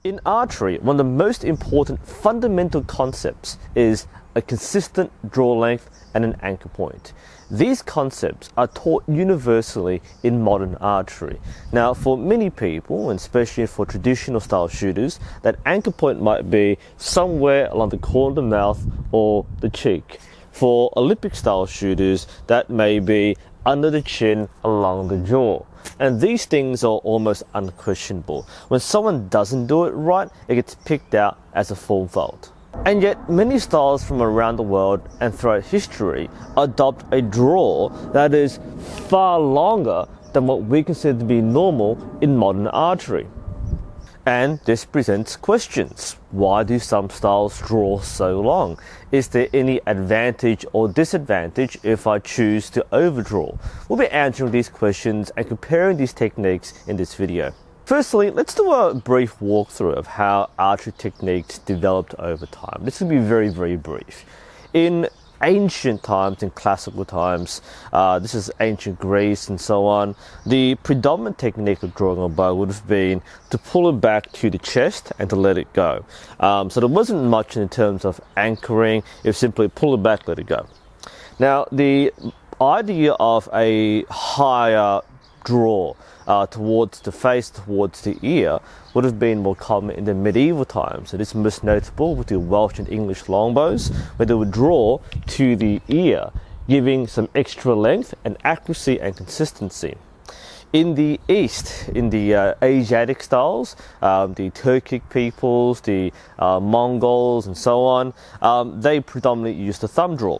In archery, one of the most important fundamental concepts is a consistent draw length and an anchor point. These concepts are taught universally in modern archery. Now, for many people, and especially for traditional style shooters, that anchor point might be somewhere along the corner of the mouth or the cheek. For Olympic style shooters, that may be under the chin along the jaw. And these things are almost unquestionable. When someone doesn't do it right, it gets picked out as a form fault. And yet many styles from around the world and throughout history adopt a draw that is far longer than what we consider to be normal in modern archery. And this presents questions. Why do some styles draw so long? Is there any advantage or disadvantage if I choose to overdraw? We'll be answering these questions and comparing these techniques in this video. Firstly, let's do a brief walkthrough of how archery techniques developed over time. This will be very, very brief. In ancient times, in classical times, this is ancient Greece and so on, the predominant technique of drawing a bow would have been to pull it back to the chest and to let it go. So there wasn't much in terms of anchoring, it was simply pull it back, let it go. Now, the idea of a higher draw towards the face, towards the ear, would have been more common in the medieval times. So this is most notable with the Welsh and English longbows, where they would draw to the ear, giving some extra length and accuracy and consistency. In the East, in the Asiatic styles, the Turkic peoples, the Mongols and so on, they predominantly use the thumb draw.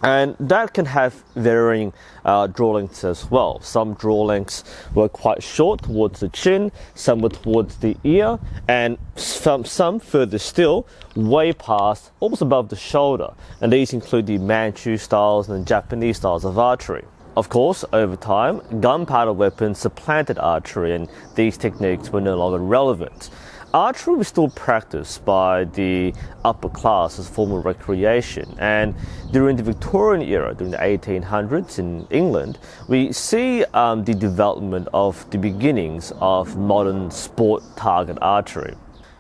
And that can have varying draw lengths as well. Some draw lengths were quite short towards the chin, some were towards the ear, and some further still, way past, almost above the shoulder. And these include the Manchu styles and the Japanese styles of archery. Of course, over time, gunpowder weapons supplanted archery and these techniques were no longer relevant. Archery was still practiced by the upper class as a form of recreation, and during the Victorian era, during the 1800s in England, we see the development of the beginnings of modern sport target archery.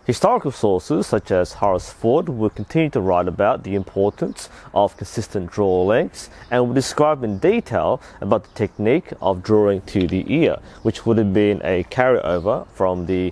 Historical sources such as Horace Ford will continue to write about the importance of consistent draw lengths and will describe in detail about the technique of drawing to the ear, which would have been a carryover from the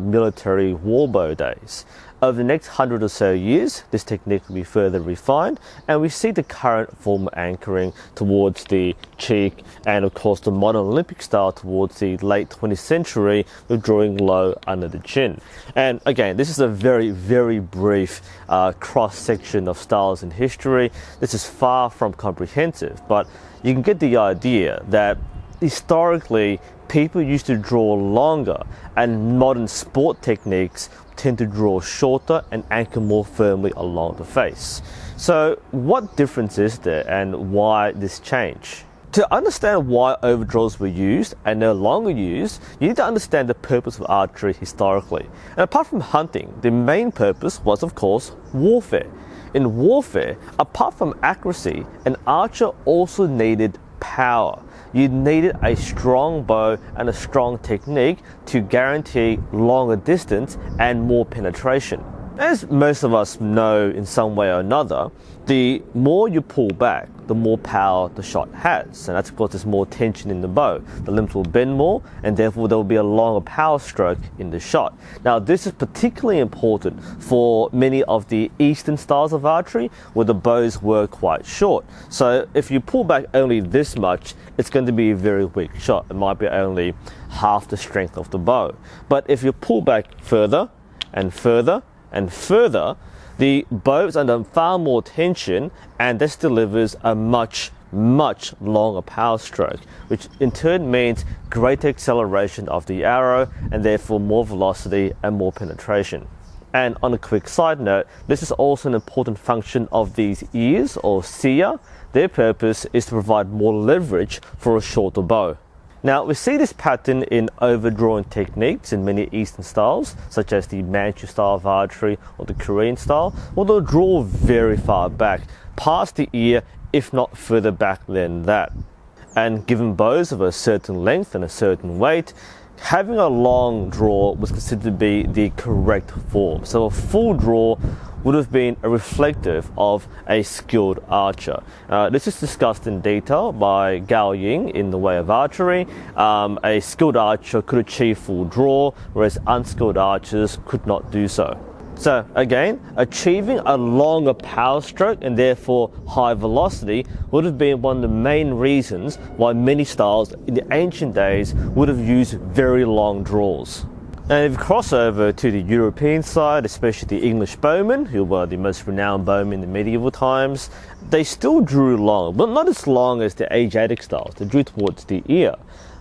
military warbow days. Over the next 100 or so years, this technique will be further refined, and we see the current form of anchoring towards the cheek, and of course the modern Olympic style towards the late 20th century with drawing low under the chin. And again, this is a very, very brief cross-section of styles in history. This is far from comprehensive, but you can get the idea that historically people used to draw longer, and modern sport techniques tend to draw shorter and anchor more firmly along the face. So what difference is there and why this change? To understand why overdraws were used and no longer used, you need to understand the purpose of archery historically. And apart from hunting, the main purpose was of course warfare. In warfare, apart from accuracy, an archer also needed power. You needed a strong bow and a strong technique to guarantee longer distance and more penetration. As most of us know in some way or another, the more you pull back, the more power the shot has. And that's because there's more tension in the bow. The limbs will bend more, and therefore there will be a longer power stroke in the shot. Now, this is particularly important for many of the Eastern styles of archery, where the bows were quite short. So if you pull back only this much, it's going to be a very weak shot. It might be only half the strength of the bow. But if you pull back further and further and further, the bow is under far more tension, and this delivers a much longer power stroke, which in turn means greater acceleration of the arrow and therefore more velocity and more penetration. And on a quick side note, this is also an important function of these ears or seer. Their purpose is to provide more leverage for a shorter bow. Now, we see this pattern in overdrawing techniques in many Eastern styles, such as the Manchu style of archery or the Korean style, where they'll draw very far back, past the ear, if not further back than that. And given bows of a certain length and a certain weight, having a long draw was considered to be the correct form. So a full draw would have been a reflective of a skilled archer. This is discussed in detail by Gao Ying in The Way of Archery. A skilled archer could achieve full draw, whereas unskilled archers could not do so. So again, achieving a longer power stroke and therefore high velocity would have been one of the main reasons why many styles in the ancient days would have used very long draws. And if you cross over to the European side, especially the English bowmen, who were the most renowned bowmen in the medieval times, they still drew long, but not as long as the Asiatic styles. They drew towards the ear.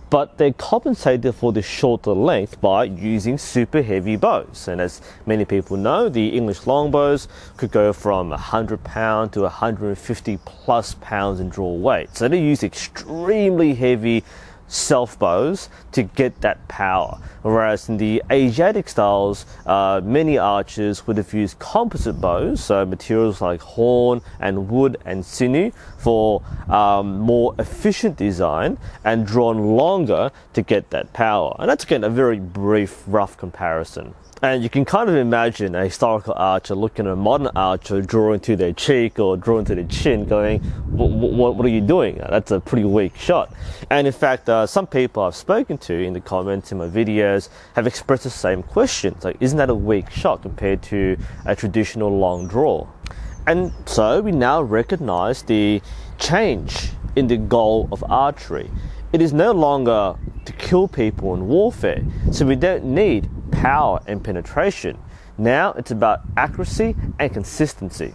But they compensated for the shorter length by using super heavy bows. And as many people know, the English longbows could go from 100 pounds to 150 plus pounds in draw weight. So they use extremely heavy self bows to get that power, whereas in the Asiatic styles, many archers would have used composite bows, so materials like horn and wood and sinew for more efficient design, and drawn longer to get that power. And that's again a very brief, rough comparison. And you can kind of imagine a historical archer looking at a modern archer drawing to their cheek or drawing to their chin going, what are you doing? That's a pretty weak shot. And in fact, some people I've spoken to in the comments in my videos have expressed the same question. Like, isn't that a weak shot compared to a traditional long draw? And so we now recognize the change in the goal of archery. It is no longer to kill people in warfare, so we don't need power and penetration. Now it's about accuracy and consistency.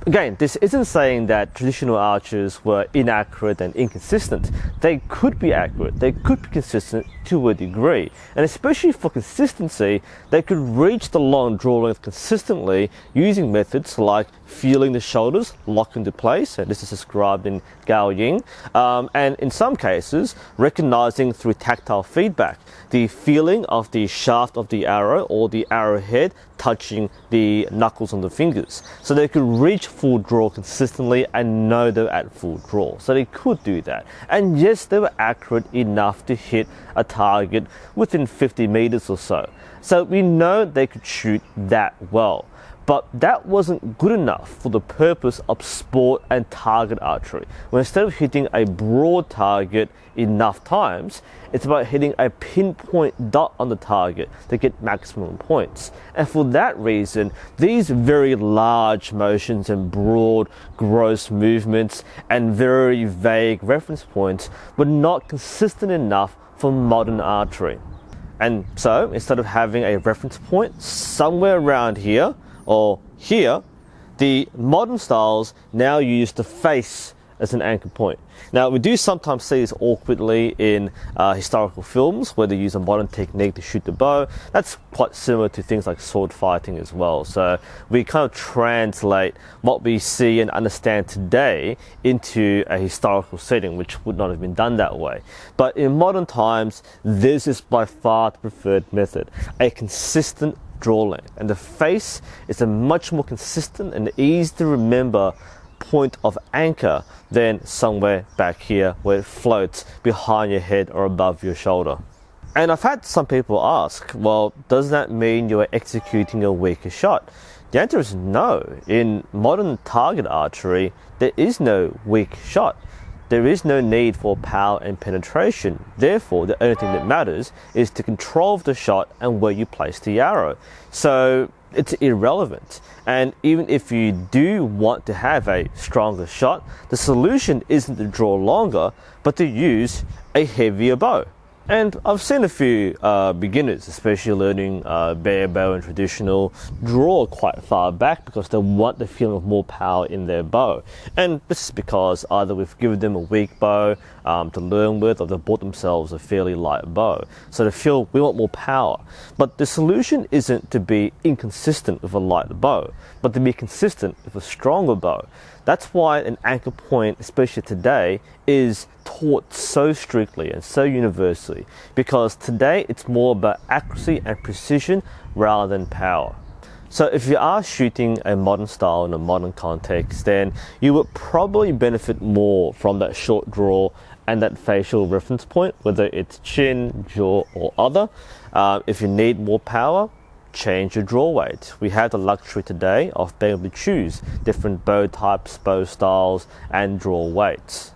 Again, this isn't saying that traditional archers were inaccurate and inconsistent. They could be accurate, they could be consistent to a degree. And especially for consistency, they could reach the long draw length consistently using methods like feeling the shoulders lock into place, and this is described in Gao Ying, and in some cases, recognizing through tactile feedback the feeling of the shaft of the arrow or the arrowhead touching the knuckles on the fingers. So they could reach full draw consistently and know they're at full draw. So they could do that. And yes, they were accurate enough to hit a target within 50 meters or so. So we know they could shoot that well. But that wasn't good enough for the purpose of sport and target archery. When instead of hitting a broad target enough times, it's about hitting a pinpoint dot on the target to get maximum points. And for that reason, these very large motions and broad, gross movements and very vague reference points were not consistent enough for modern archery. And so, instead of having a reference point somewhere around here, or here, the modern styles now use the face as an anchor point. Now, we do sometimes see this awkwardly in historical films where they use a modern technique to shoot the bow. That's quite similar to things like sword fighting as well. So we kind of translate what we see and understand today into a historical setting, which would not have been done that way. But in modern times, this is by far the preferred method, a consistent draw length, and the face is a much more consistent and easy to remember point of anchor than somewhere back here where it floats behind your head or above your shoulder. And I've had some people ask, well, does that mean you are executing a weaker shot? The answer is no. In modern target archery, there is no weak shot. There is no need for power and penetration. Therefore, the only thing that matters is the control of the shot and where you place the arrow. So it's irrelevant. And even if you do want to have a stronger shot, the solution isn't to draw longer, but to use a heavier bow. And I've seen a few beginners, especially learning bare bow and traditional, draw quite far back because they want the feeling of more power in their bow. And this is because either we've given them a weak bow to learn with, or they've bought themselves a fairly light bow. So they feel we want more power. But the solution isn't to be inconsistent with a light bow, but to be consistent with a stronger bow. That's why an anchor point, especially today, is taught so strictly and so universally, because today it's more about accuracy and precision rather than power. So if you are shooting a modern style in a modern context, then you would probably benefit more from that short draw and that facial reference point, whether it's chin, jaw, or other. If you need more power, change your draw weight. We have the luxury today of being able to choose different bow types, bow styles, and draw weights.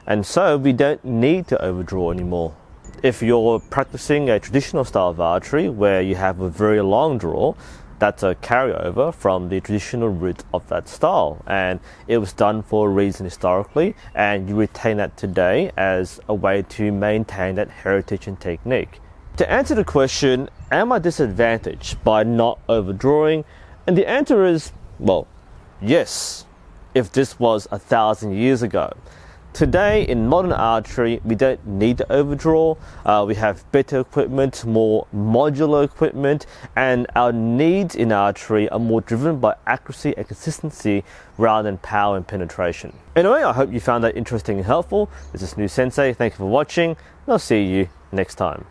And so we don't need to overdraw anymore. If you're practicing a traditional style of archery where you have a very long draw, that's a carryover from the traditional route of that style, and it was done for a reason historically, and you retain that today as a way to maintain that heritage and technique. To answer the question, am I disadvantaged by not overdrawing? And the answer is, well, yes, if this was 1,000 years ago. Today in modern archery, we don't need to overdraw. We have better equipment, more modular equipment, and our needs in archery are more driven by accuracy and consistency rather than power and penetration. Anyway, I hope you found that interesting and helpful. This is NUSensei. Thank you for watching, and I'll see you next time.